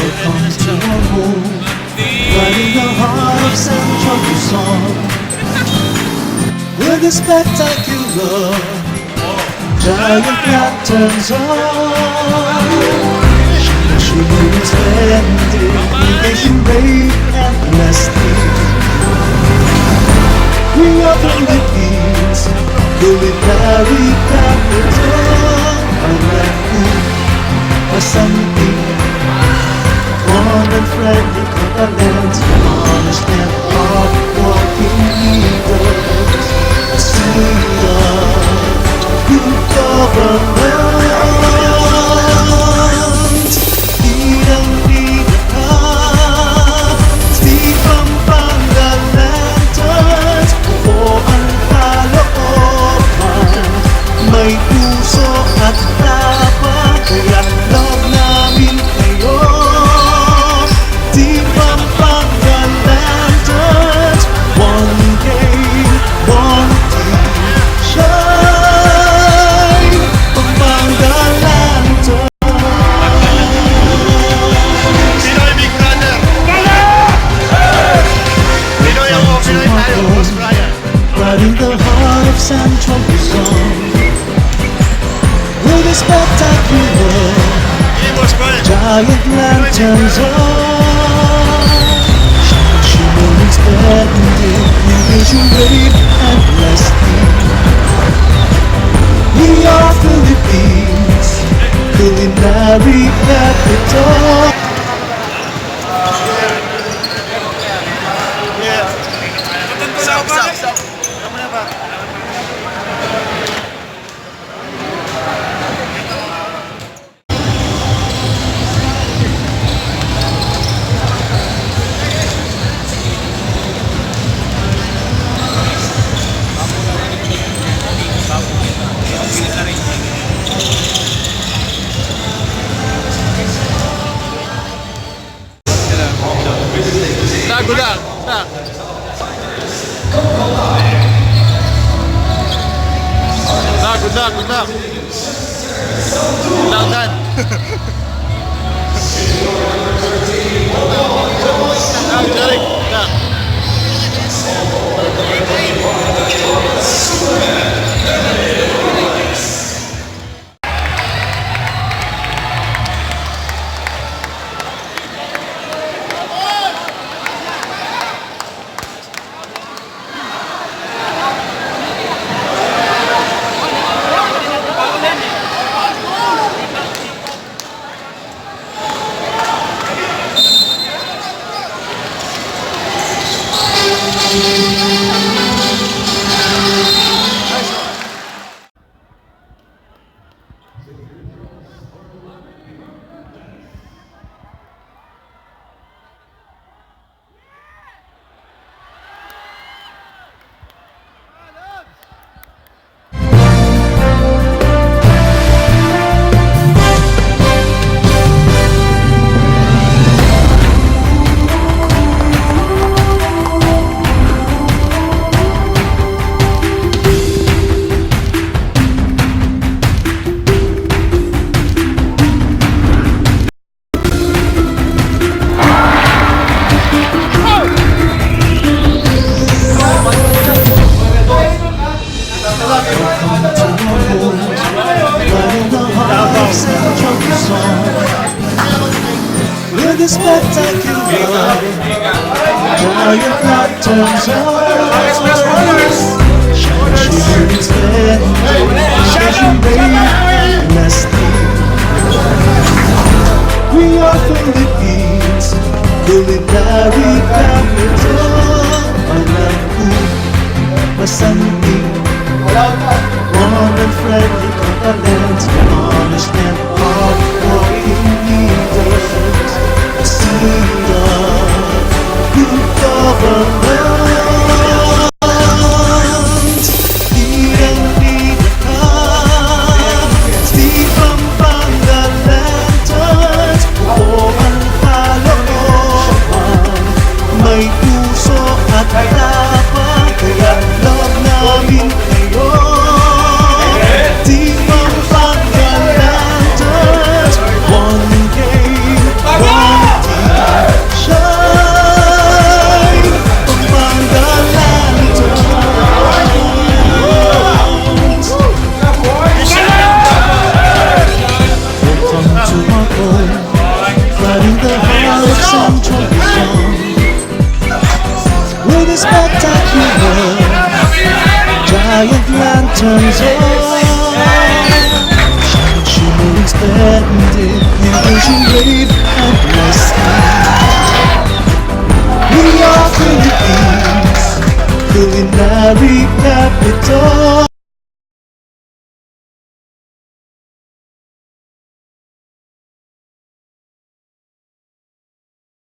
Welcome to our home, right in the heart of Central Luzon, where the spectacular giant lanterns are shimmering splendid, making brave and blessed. We are Philippines, culinary capital, something warm and friendly continent, honest and hard-working leaders, a seed of good government. Lidang-lida ka, di Pampanga lanterns, buo ang kalooban, may puso at tapang, kaya love namin kayo. Di Pampanga lanterns, one day, one team, shine, Pampanga lanterns. Pinoy Big Brother! Pinoy ako, Pinoy tayo, Boss Brian. Right in the heart of Central Luzon, with a spectacular Hey, Boss Brian. giant lanterns are shimmering splendid, engaging brave and blessed. We are Philippines, culinary capital. Yeah. Stop. Gudang. Gudang. Dan. Jarik. With a spectacular giant lanterns shimmering splendid, engaging brave and blessed. We are Philippines, culinary capital, something warm and friendly continent, honest and hard-working leaders, a seed of good government. Lidang-lida ka, di Pampanga lanterns, buo ang kalooban, may puso at tapang, kaya love namin kayo. Di Pampanga Central Luzon. With a spectacular giant lanterns on, shimmering splendid in ocean wave and blessing. We are Philippines, culinary capital.